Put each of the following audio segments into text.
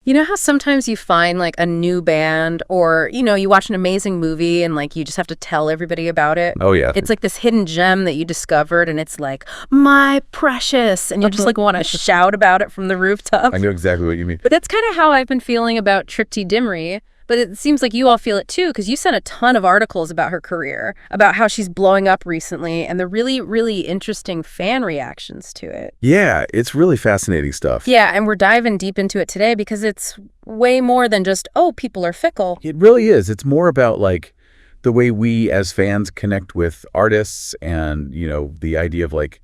You know how sometimes you find like a new band or, you watch an amazing movie and like you just have to tell everybody about it? Oh, yeah. It's like this hidden gem that you discovered and it's like, my precious. And you just like want to shout about it from the rooftop. I know exactly what you mean. But that's kind of how I've been feeling about Tripti Dimri. But it seems like you all feel it too, because you sent a ton of articles about her career, about how she's blowing up recently, and the really, really interesting fan reactions to it. Yeah, it's really fascinating stuff. Yeah, and we're diving deep into it today because it's way more than just, oh, people are fickle. It really is. It's more about like the way we as fans connect with artists and, the idea of like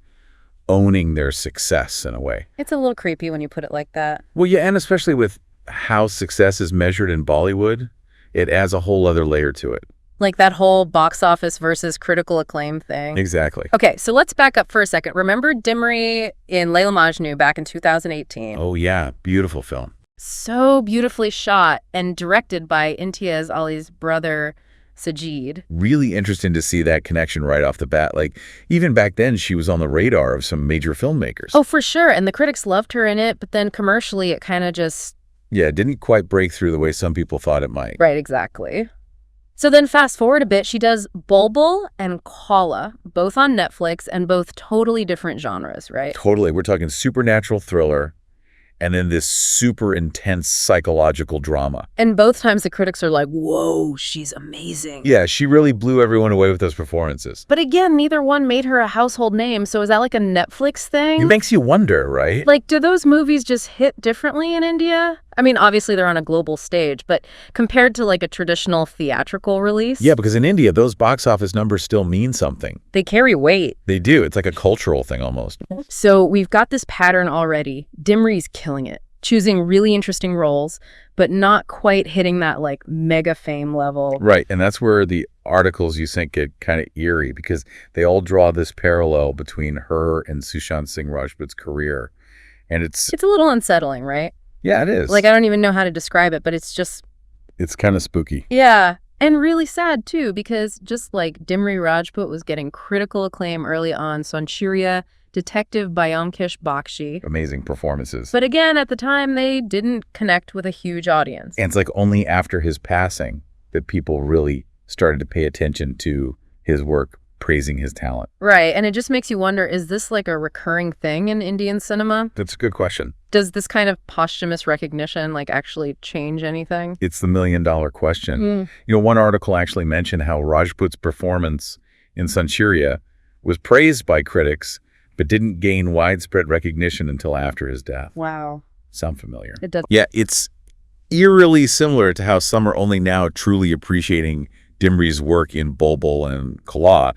owning their success in a way. It's a little creepy when you put it like that. Well, yeah, and especially with how success is measured in Bollywood, it adds a whole other layer to it. Like that whole box office versus critical acclaim thing. Exactly. Okay, so let's back up for a second. Remember Dimri in Laila Majnu back in 2018? Oh, yeah. Beautiful film. So beautifully shot and directed by Imtiaz Ali's brother, Sajid. Really interesting to see that connection right off the bat. Like, even back then, she was on the radar of some major filmmakers. Oh, for sure. And the critics loved her in it, but then commercially it kind of just... Yeah, it didn't quite break through the way some people thought it might. Right, exactly. So then fast forward a bit, she does Bulbbul and Qala, both on Netflix and both totally different genres, right? Totally. We're talking supernatural thriller and then this super intense psychological drama. And both times the critics are like, whoa, she's amazing. Yeah, she really blew everyone away with those performances. But again, neither one made her a household name, so is that like a Netflix thing? It makes you wonder, right? Like, do those movies just hit differently in India? I mean, obviously they're on a global stage, but compared to like a traditional theatrical release? Yeah, because in India, those box office numbers still mean something. They carry weight. They do. It's like a cultural thing almost. So we've got this pattern already. Dimri's killing it, choosing really interesting roles, but not quite hitting that like mega fame level. Right, and that's where the articles you sent get kind of eerie because they all draw this parallel between her and Sushant Singh Rajput's career. And it's a little unsettling, right? Yeah, it is. Like, I don't even know how to describe it, but it's just... It's kind of spooky. Yeah, and really sad, too, because just like Dimri Rajput was getting critical acclaim early on, Sanchuriya, Detective Byomkesh Bakshi. Amazing performances. But again, at the time, they didn't connect with a huge audience. And it's like only after his passing that people really started to pay attention to his work, praising his talent. Right, and it just makes you wonder, is this like a recurring thing in Indian cinema? That's a good question. Does this kind of posthumous recognition like actually change anything? It's the million-dollar question. One article actually mentioned how Rajput's performance in Sanchuriya was praised by critics, but didn't gain widespread recognition until after his death. Wow. Sound familiar? It does. Yeah, it's eerily similar to how some are only now truly appreciating Dimri's work in Bulbbul and Qala.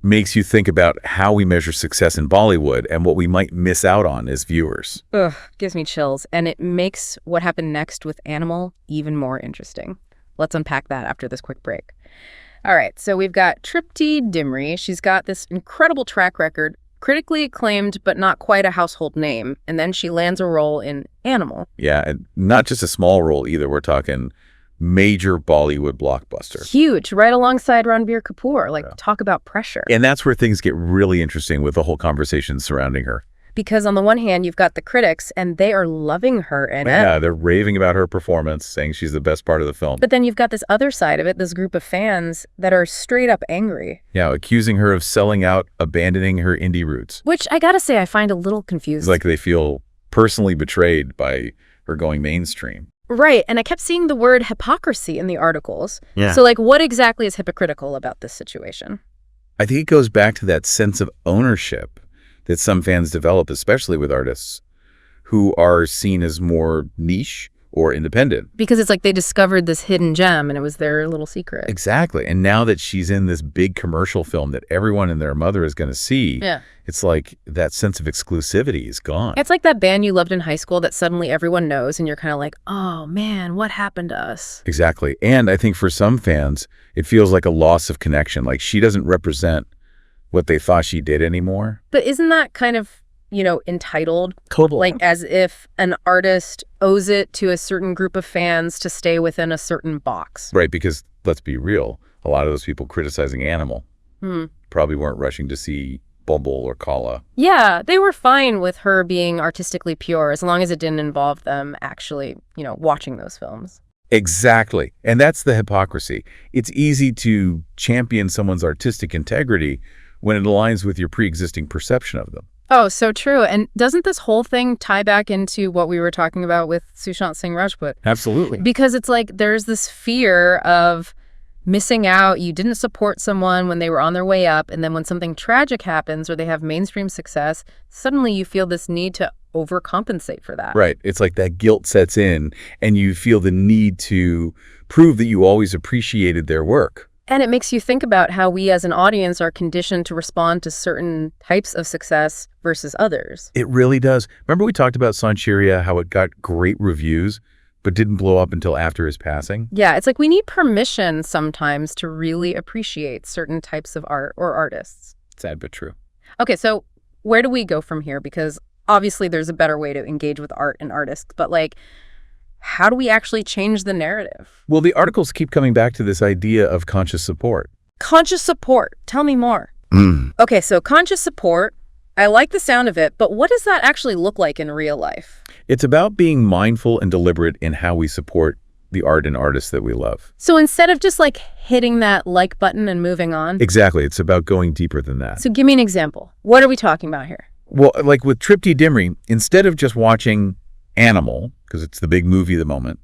Makes you think about how we measure success in Bollywood and what we might miss out on as viewers. Ugh, gives me chills. And it makes what happened next with Animal even more interesting. Let's unpack that after this quick break. All right, so we've got Tripti Dimri. She's got this incredible track record, critically acclaimed, but not quite a household name. And then she lands a role in Animal. Yeah, and not just a small role either. We're talking major Bollywood blockbuster. Huge, right alongside Ranbir Kapoor. Like, talk about pressure. And that's where things get really interesting with the whole conversation surrounding her. Because on the one hand, you've got the critics, and they are loving her in it. Yeah, they're raving about her performance, saying she's the best part of the film. But then you've got this other side of it, this group of fans that are straight up angry. Yeah, accusing her of selling out, abandoning her indie roots. Which I gotta say, I find a little confusing. It's like they feel personally betrayed by her going mainstream. Right, and I kept seeing the word hypocrisy in the articles. Yeah. So, like, what exactly is hypocritical about this situation? I think it goes back to that sense of ownership that some fans develop, especially with artists who are seen as more niche or independent. Because it's like they discovered this hidden gem and it was their little secret. Exactly. And now that she's in this big commercial film that everyone and their mother is going to see, it's like that sense of exclusivity is gone. It's like that band you loved in high school that suddenly everyone knows and you're kind of like, oh man, what happened to us? Exactly. And I think for some fans, it feels like a loss of connection. Like she doesn't represent what they thought she did anymore. But isn't that kind of, entitled? Totally. Like as if an artist owes it to a certain group of fans to stay within a certain box. Right, because let's be real, a lot of those people criticizing Animal probably weren't rushing to see Bulbbul or Qala. Yeah, they were fine with her being artistically pure as long as it didn't involve them actually, watching those films. Exactly. And that's the hypocrisy. It's easy to champion someone's artistic integrity when it aligns with your pre-existing perception of them. Oh, so true. And doesn't this whole thing tie back into what we were talking about with Sushant Singh Rajput? Absolutely. Because it's like there's this fear of missing out. You didn't support someone when they were on their way up, and then when something tragic happens or they have mainstream success, suddenly you feel this need to overcompensate for that. Right. It's like that guilt sets in, and you feel the need to prove that you always appreciated their work. And it makes you think about how we as an audience are conditioned to respond to certain types of success versus others. It really does. Remember we talked about Sancheria, how it got great reviews, but didn't blow up until after his passing? Yeah, it's like we need permission sometimes to really appreciate certain types of art or artists. Sad but true. Okay, so where do we go from here? Because obviously there's a better way to engage with art and artists, but how do we actually change the narrative? Well, the articles keep coming back to this idea of conscious support. Conscious support. Tell me more. Okay, so conscious support, I like the sound of it, but what does that actually look like in real life? It's about being mindful and deliberate in how we support the art and artists that we love. So instead of just hitting that like button and moving on? Exactly. It's about going deeper than that. So give me an example. What are we talking about here? Well, like with Tripti Dimri, instead of just watching Animal, because it's the big movie of the moment,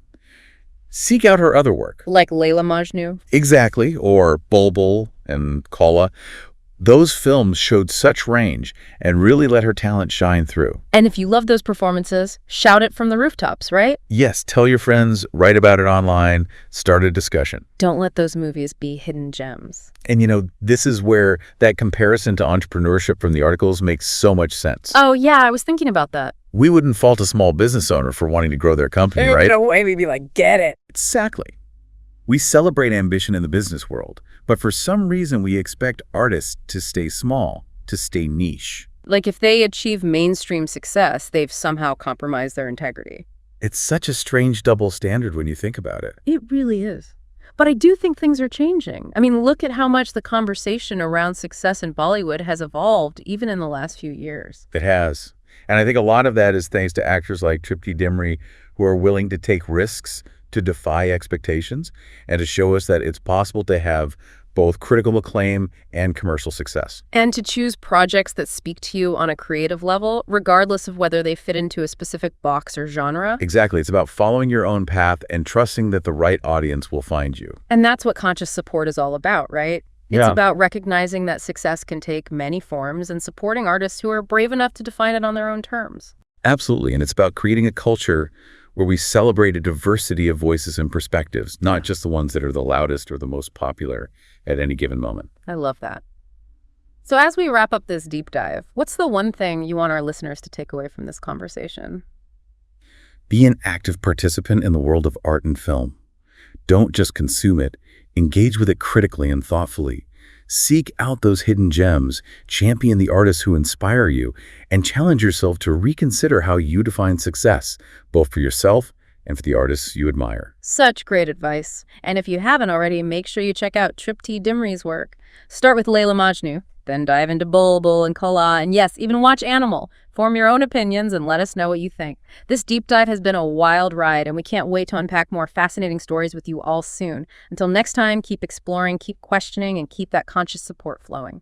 seek out her other work. Like Laila Majnu? Exactly, or Bulbbul and Qala. Those films showed such range and really let her talent shine through. And if you love those performances, shout it from the rooftops, right? Yes, tell your friends, write about it online, start a discussion. Don't let those movies be hidden gems. And this is where that comparison to entrepreneurship from the articles makes so much sense. Oh, yeah, I was thinking about that. We wouldn't fault a small business owner for wanting to grow their company, right? No way, we'd be like, get it. Exactly. We celebrate ambition in the business world, but for some reason we expect artists to stay small, to stay niche. Like if they achieve mainstream success, they've somehow compromised their integrity. It's such a strange double standard when you think about it. It really is. But I do think things are changing. I mean, look at how much the conversation around success in Bollywood has evolved even in the last few years. It has. And I think a lot of that is thanks to actors like Tripti Dimri who are willing to take risks, to defy expectations, and to show us that it's possible to have both critical acclaim and commercial success. And to choose projects that speak to you on a creative level, regardless of whether they fit into a specific box or genre. Exactly. It's about following your own path and trusting that the right audience will find you. And that's what conscious support is all about, right? It's Yeah. about recognizing that success can take many forms and supporting artists who are brave enough to define it on their own terms. Absolutely. And it's about creating a culture where we celebrate a diversity of voices and perspectives, not just the ones that are the loudest or the most popular at any given moment. I love that. So as we wrap up this deep dive, what's the one thing you want our listeners to take away from this conversation? Be an active participant in the world of art and film. Don't just consume it. Engage with it critically and thoughtfully. Seek out those hidden gems, champion the artists who inspire you, and challenge yourself to reconsider how you define success, both for yourself and for the artists you admire. Such great advice. And if you haven't already, make sure you check out Tripti Dimri's work. Start with Laila Majnu, then dive into Bulbbul and Qala, and yes, even watch Animal. Form your own opinions and let us know what you think. This deep dive has been a wild ride, and we can't wait to unpack more fascinating stories with you all soon. Until next time, keep exploring, keep questioning, and keep that conscious support flowing.